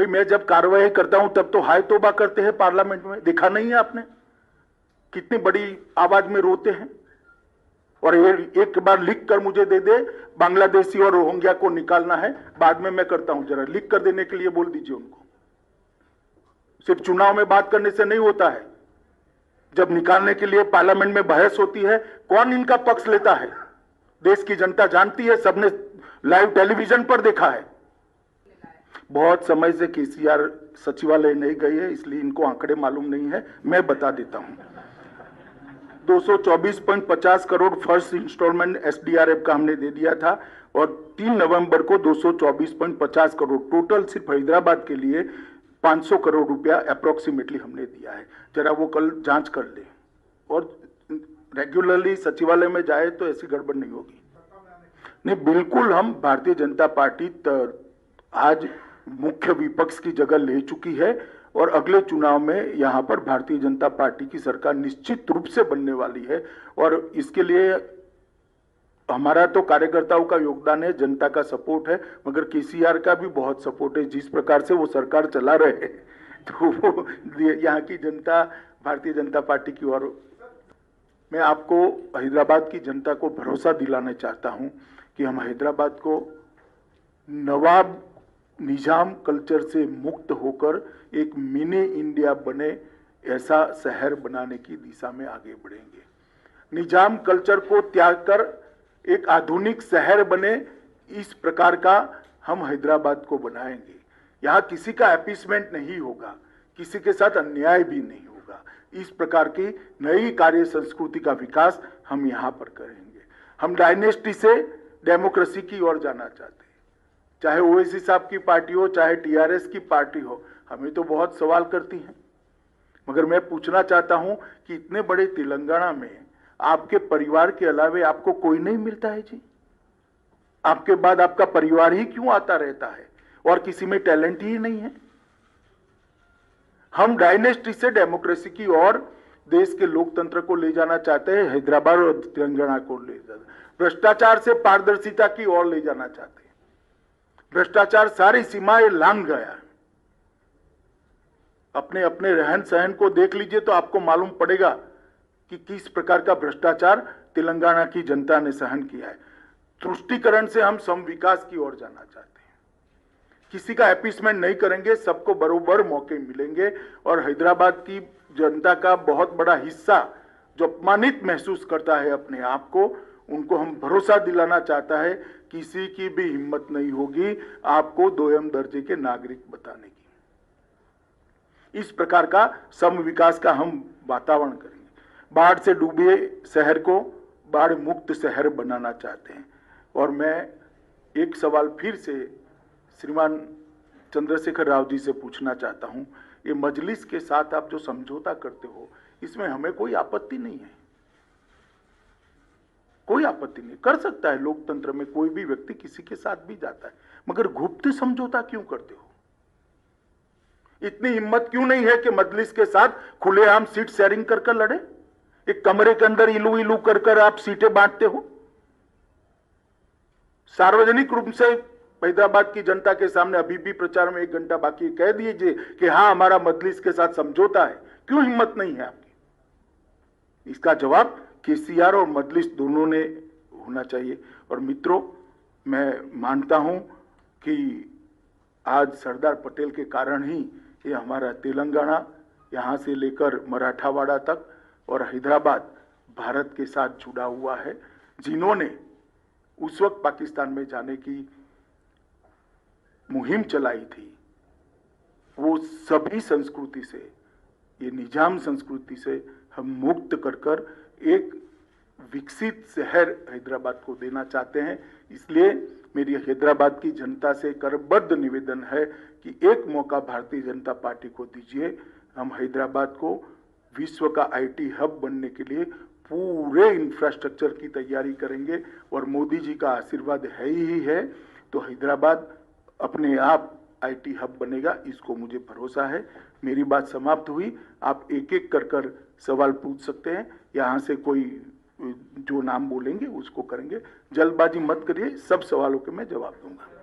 भाई मैं जब कार्रवाई करता हूं तब तो हाय तौबा करते हैं पार्लियामेंट में, देखा नहीं है आपने? कितनी बड़ी आवाज में रोते हैं। और एक बार लिख कर मुझे दे दे, बांग्लादेशी और रोहिंग्या को निकालना है, बाद में मैं करता हूं, जरा लिख कर देने के लिए बोल दीजिए उनको। सिर्फ चुनाव में बात करने से नहीं होता है, जब निकालने के लिए पार्लियामेंट में बहस होती है, कौन इनका पक्ष लेता है देश की जनता जानती है, सबने लाइव टेलीविजन पर देखा है। बहुत समय से केसीआर सचिवालय नहीं गए हैं, इसलिए इनको आंकड़े मालूम नहीं है, मैं बता देता हूं। 224.50 करोड़ फर्स्ट इंस्टॉलमेंट एसडीआरएफ का हमने दे दिया था और 3 नवंबर को 224.50 करोड़ टोटल सिर्फ हैदराबाद के लिए 500 करोड़ रुपया अप्रोक्सीमेटली हमने दिया है। जरा वो कल जांच कर ले और रेगुलरली सचिवालय में जाए तो ऐसी गड़बड़ नहीं होगी। नहीं, बिल्कुल हम भारतीय जनता पार्टी आज मुख्य विपक्ष की जगह ले चुकी है और अगले चुनाव में यहां पर भारतीय जनता पार्टी की सरकार निश्चित रूप से बनने वाली है। और इसके लिए हमारा तो कार्यकर्ताओं का योगदान है, जनता का सपोर्ट है, मगर केसीआर का भी बहुत सपोर्ट है। जिस प्रकार से वो सरकार चला रहे हैं तो वो यहाँ की जनता भारतीय जनता पार्टी की ओर। मैं आपको हैदराबाद की जनता को भरोसा दिलाना चाहता हूं कि हम हैदराबाद को नवाब निजाम कल्चर से मुक्त होकर एक मिनी इंडिया बने ऐसा शहर बनाने की दिशा में आगे बढ़ेंगे। निजाम कल्चर को त्याग कर एक आधुनिक शहर बने, इस प्रकार का हम हैदराबाद को बनाएंगे। यहाँ किसी का अपीसमेंट नहीं होगा, किसी के साथ अन्याय भी नहीं होगा। इस प्रकार की नई कार्य संस्कृति का विकास हम यहाँ पर करेंगे। हम डायनेस्टी से डेमोक्रेसी की ओर जाना चाहते हैं, चाहे ओवैसी साहब की पार्टी हो, चाहे टीआरएस की पार्टी हो। हमें तो बहुत सवाल करती हैं, मगर मैं पूछना चाहता हूं कि इतने बड़े तेलंगाना में आपके परिवार के अलावे आपको कोई नहीं मिलता है जी? आपके बाद आपका परिवार ही क्यों आता रहता है और किसी में टैलेंट ही नहीं है? हम डायनेस्टी से डेमोक्रेसी की ओर देश के लोकतंत्र को ले जाना चाहते हैं, हैदराबाद और तेलंगाना को ले जाना, भ्रष्टाचार से पारदर्शिता की ओर ले जाना चाहते हैं। भ्रष्टाचार सारी सीमाएं लांघ गया। अपने अपने रहन सहन को देख लीजिए तो आपको मालूम पड़ेगा कि किस प्रकार का भ्रष्टाचार तेलंगाना की जनता ने सहन किया है। तुष्टीकरण से हम सम विकास की ओर जाना चाहते हैं, किसी का अपीसमेंट नहीं करेंगे, सबको बरोबर मौके मिलेंगे। और हैदराबाद की जनता का बहुत बड़ा हिस्सा जो अपमानित महसूस करता है अपने आप को, उनको हम भरोसा दिलाना चाहता है किसी की भी हिम्मत नहीं होगी आपको दोयम दर्जे के नागरिक बताने की। इस प्रकार का सम विकास का हम वातावरण करेंगे। बाढ़ से डूबे शहर को बाढ़ मुक्त शहर बनाना चाहते हैं। और मैं एक सवाल फिर से श्रीमान चंद्रशेखर राव जी से पूछना चाहता हूं, ये मजलिस के साथ आप जो समझौता करते हो, इसमें हमें कोई आपत्ति नहीं है, कोई आपत्ति नहीं। कर सकता है, लोकतंत्र में कोई भी व्यक्ति किसी के साथ भी जाता है, मगर गुप्त समझौता क्यों करते हो? इतनी हिम्मत क्यों नहीं है कि मजलिस के साथ खुलेआम सीट शेयरिंग कर लड़े? एक कमरे के अंदर इलू इलू कर आप सीटें बांटते हो। सार्वजनिक रूप से हैदराबाद की जनता के सामने अभी भी प्रचार में 1 घंटा बाकी कह दीजिए कि हाँ हमारा मजलिस के साथ समझौता है। क्यों हिम्मत नहीं है आपकी? इसका जवाब केसीआर और मजलिस दोनों ने होना चाहिए। और मित्रों, मैं मानता हूं कि आज सरदार पटेल के कारण ही ये हमारा तेलंगाना यहाँ से लेकर मराठावाड़ा तक और हैदराबाद भारत के साथ जुड़ा हुआ है। जिन्होंने उस वक्त पाकिस्तान में जाने की मुहिम चलाई थी, वो सभी संस्कृति से, ये निजाम संस्कृति से हम मुक्त कर एक विकसित शहर हैदराबाद को देना चाहते हैं। इसलिए मेरी हैदराबाद की जनता से करबद्ध निवेदन है कि एक मौका भारतीय जनता पार्टी को दीजिए। हम हैदराबाद को विश्व का आईटी हब बनने के लिए पूरे इंफ्रास्ट्रक्चर की तैयारी करेंगे और मोदी जी का आशीर्वाद है ही है, तो हैदराबाद अपने आप आईटी हब बनेगा, इसको मुझे भरोसा है। मेरी बात समाप्त हुई। आप एक एक कर सवाल पूछ सकते हैं। यहाँ से कोई जो नाम बोलेंगे उसको करेंगे। जल्दबाजी मत करिए, सब सवालों के मैं जवाब दूंगा।